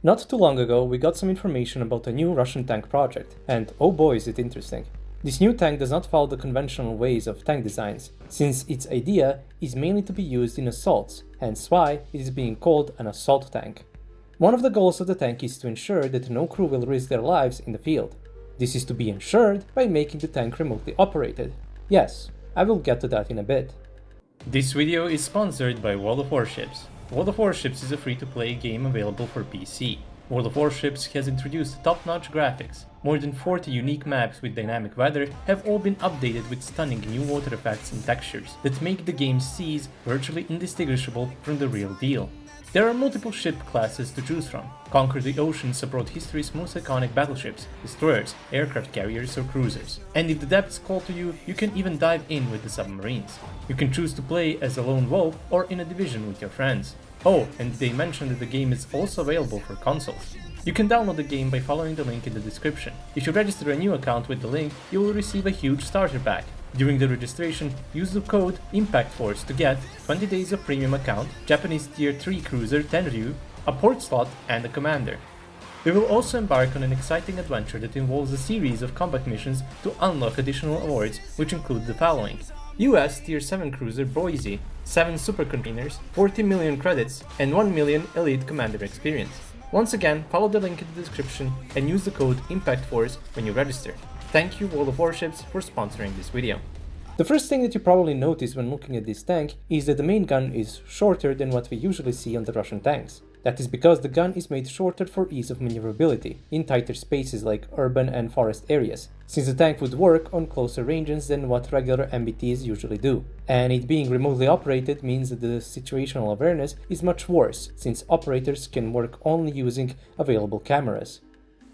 Not too long ago, we got some information about a new Russian tank project, and oh boy is it interesting. This new tank does not follow the conventional ways of tank designs, since its idea is mainly to be used in assaults, hence why it is being called an assault tank. One of the goals of the tank is to ensure that no crew will risk their lives in the field. This is to be ensured by making the tank remotely operated. Yes, I will get to that in a bit. This video is sponsored by World of Warships. World of Warships is a free-to-play game available for PC. World of Warships has introduced top-notch graphics. More than 40 unique maps with dynamic weather have all been updated with stunning new water effects and textures that make the game's seas virtually indistinguishable from the real deal. There are multiple ship classes to choose from. Conquer the oceans abroad history's most iconic battleships, destroyers, aircraft carriers or cruisers. And if the depths call to you, you can even dive in with the submarines. You can choose to play as a lone wolf or in a division with your friends. Oh, and they mentioned that the game is also available for consoles. You can download the game by following the link in the description. If you register a new account with the link, you will receive a huge starter pack. During the registration, use the code IMPACTFORCE to get 20 days of premium account, Japanese Tier 3 cruiser Tenryū, a port slot and a commander. We will also embark on an exciting adventure that involves a series of combat missions to unlock additional awards, which include the following: US Tier 7 cruiser Boise, 7 Supercontainers, 40 million credits, and 1 million Elite Commander experience. Once again, follow the link in the description and use the code IMPACTFORCE when you register. Thank you World of Warships for sponsoring this video. The first thing that you probably notice when looking at this tank is that the main gun is shorter than what we usually see on the Russian tanks. That is because the gun is made shorter for ease of maneuverability in tighter spaces like urban and forest areas, since the tank would work on closer ranges than what regular MBTs usually do. And it being remotely operated means that the situational awareness is much worse, since operators can work only using available cameras.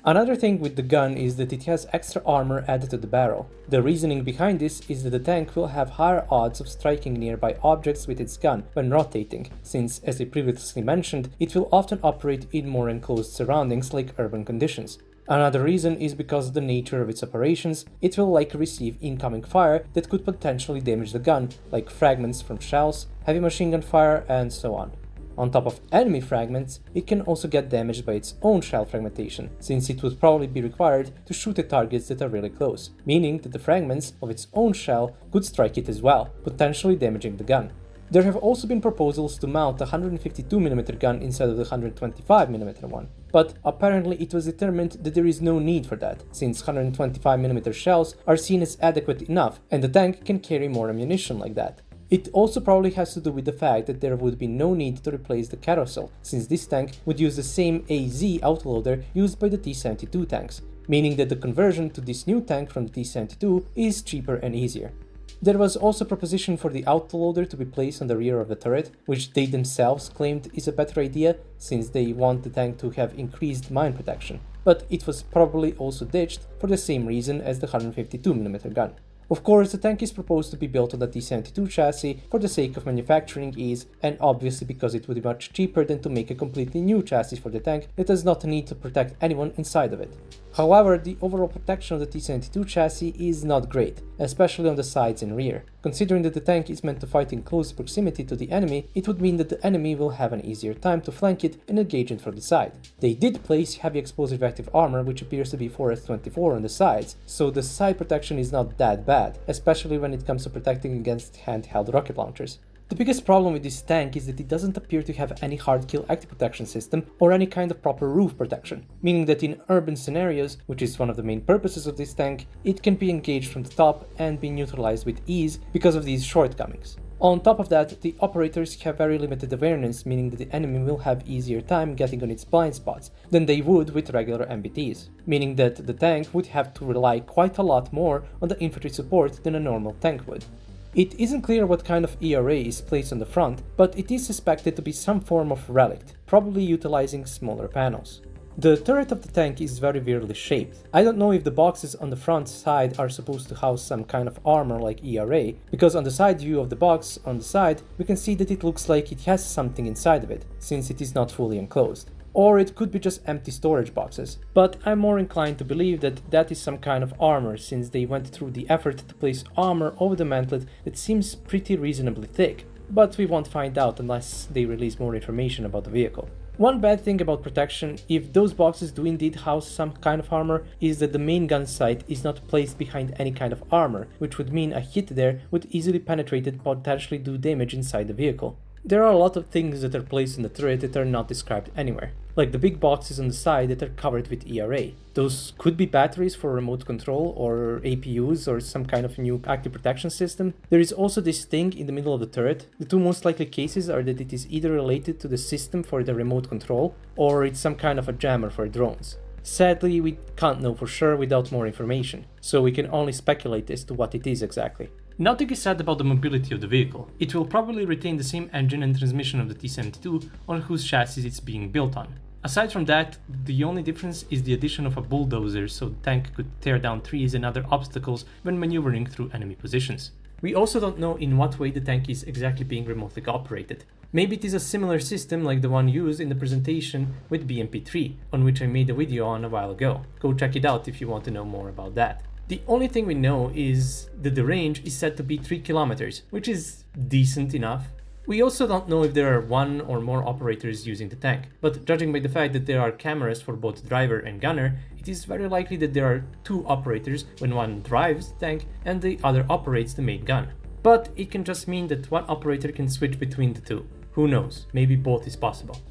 Another thing with the gun is that it has extra armor added to the barrel. The reasoning behind this is that the tank will have higher odds of striking nearby objects with its gun when rotating, since, as I previously mentioned, it will often operate in more enclosed surroundings like urban conditions. Another reason is because of the nature of its operations, it will likely receive incoming fire that could potentially damage the gun, like fragments from shells, heavy machine gun fire, and so on. On top of enemy fragments, it can also get damaged by its own shell fragmentation, since it would probably be required to shoot at targets that are really close, meaning that the fragments of its own shell could strike it as well, potentially damaging the gun. There have also been proposals to mount a 152mm gun instead of the 125mm one, but apparently it was determined that there is no need for that, since 125mm shells are seen as adequate enough and the tank can carry more ammunition like that. It also probably has to do with the fact that there would be no need to replace the carousel, since this tank would use the same AZ autoloader used by the T-72 tanks, meaning that the conversion to this new tank from the T-72 is cheaper and easier. There was also a proposition for the autoloader to be placed on the rear of the turret, which they themselves claimed is a better idea, since they want the tank to have increased mine protection, but it was probably also ditched for the same reason as the 152mm gun. Of course, the tank is proposed to be built on the T-72 chassis for the sake of manufacturing ease, and obviously because it would be much cheaper than to make a completely new chassis for the tank that does not need to protect anyone inside of it. However, the overall protection of the T-72 chassis is not great, especially on the sides and rear. Considering that the tank is meant to fight in close proximity to the enemy, it would mean that the enemy will have an easier time to flank it and engage it from the side. They did place heavy explosive active armor, which appears to be 4S24 on the sides, so the side protection is not that bad, especially when it comes to protecting against handheld rocket launchers. The biggest problem with this tank is that it doesn't appear to have any hard kill active protection system or any kind of proper roof protection, meaning that in urban scenarios, which is one of the main purposes of this tank, it can be engaged from the top and be neutralized with ease because of these shortcomings. On top of that, the operators have very limited awareness, meaning that the enemy will have easier time getting on its blind spots than they would with regular MBTs, meaning that the tank would have to rely quite a lot more on the infantry support than a normal tank would. It isn't clear what kind of ERA is placed on the front, but it is suspected to be some form of relict, probably utilizing smaller panels. The turret of the tank is very weirdly shaped. I don't know if the boxes on the front side are supposed to house some kind of armor like ERA, because on the side view of the box on the side, we can see that it looks like it has something inside of it, since it is not fully enclosed. Or it could be just empty storage boxes, but I'm more inclined to believe that that is some kind of armor, since they went through the effort to place armor over the mantlet that seems pretty reasonably thick, but we won't find out unless they release more information about the vehicle. One bad thing about protection, if those boxes do indeed house some kind of armor, is that the main gun sight is not placed behind any kind of armor, which would mean a hit there would easily penetrate and potentially do damage inside the vehicle. There are a lot of things that are placed in the turret that are not described anywhere, like the big boxes on the side that are covered with ERA. Those could be batteries for remote control or APUs or some kind of new active protection system. There is also this thing in the middle of the turret. The two most likely cases are that it is either related to the system for the remote control or it's some kind of a jammer for drones. Sadly, we can't know for sure without more information, so we can only speculate as to what it is exactly. Nothing is said about the mobility of the vehicle. It will probably retain the same engine and transmission of the T-72 on whose chassis it's being built on. Aside from that, the only difference is the addition of a bulldozer so the tank could tear down trees and other obstacles when maneuvering through enemy positions. We also don't know in what way the tank is exactly being remotely operated. Maybe it is a similar system like the one used in the presentation with BMP-3, on which I made a video on a while ago. Go check it out if you want to know more about that. The only thing we know is that the range is said to be 3 kilometers, which is decent enough. We also don't know if there are one or more operators using the tank, but judging by the fact that there are cameras for both driver and gunner, it is very likely that there are 2 operators when one drives the tank and the other operates the main gun. But it can just mean that one operator can switch between the two. Who knows, maybe both is possible.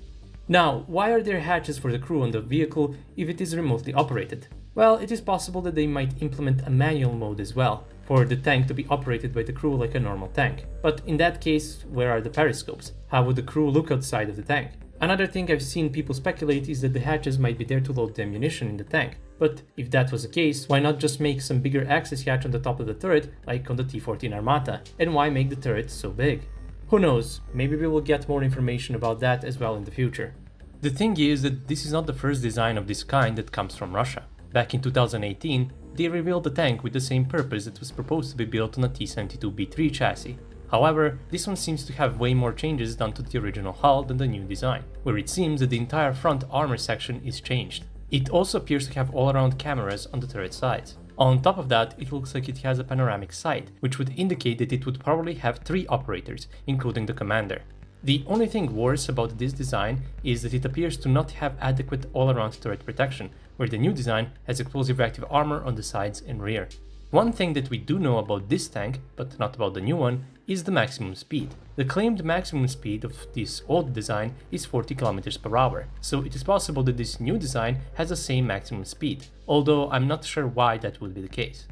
Now, why are there hatches for the crew on the vehicle if it is remotely operated? Well, it is possible that they might implement a manual mode as well, for the tank to be operated by the crew like a normal tank. But in that case, where are the periscopes? How would the crew look outside of the tank? Another thing I've seen people speculate is that the hatches might be there to load the ammunition in the tank. But if that was the case, why not just make some bigger access hatch on the top of the turret, like on the T-14 Armata? And why make the turret so big? Who knows, maybe we will get more information about that as well in the future. The thing is that this is not the first design of this kind that comes from Russia. Back in 2018, they revealed the tank with the same purpose that was proposed to be built on a T-72B3 chassis. However, this one seems to have way more changes done to the original hull than the new design, where it seems that the entire front armor section is changed. It also appears to have all-around cameras on the turret sides. On top of that, it looks like it has a panoramic sight, which would indicate that it would probably have 3 operators, including the commander. The only thing worse about this design is that it appears to not have adequate all-around turret protection, where the new design has explosive reactive armor on the sides and rear. One thing that we do know about this tank, but not about the new one, is the maximum speed. The claimed maximum speed of this old design is 40 km per hour, so it is possible that this new design has the same maximum speed, although I'm not sure why that would be the case.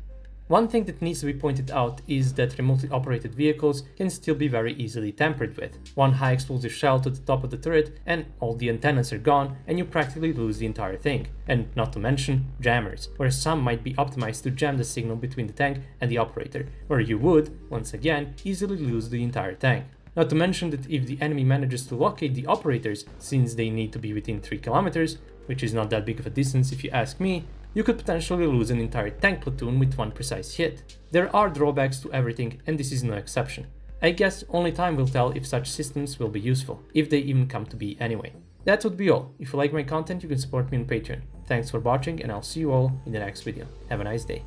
One thing that needs to be pointed out is that remotely operated vehicles can still be very easily tampered with. One high explosive shell to the top of the turret and all the antennas are gone and you practically lose the entire thing. And not to mention jammers, where some might be optimized to jam the signal between the tank and the operator, where you would, once again, easily lose the entire tank. Not to mention that if the enemy manages to locate the operators, since they need to be within 3 kilometers, which is not that big of a distance if you ask me, you could potentially lose an entire tank platoon with one precise hit. There are drawbacks to everything, and this is no exception. I guess only time will tell if such systems will be useful, if they even come to be anyway. That would be all. If you like my content, you can support me on Patreon. Thanks for watching, and I'll see you all in the next video. Have a nice day.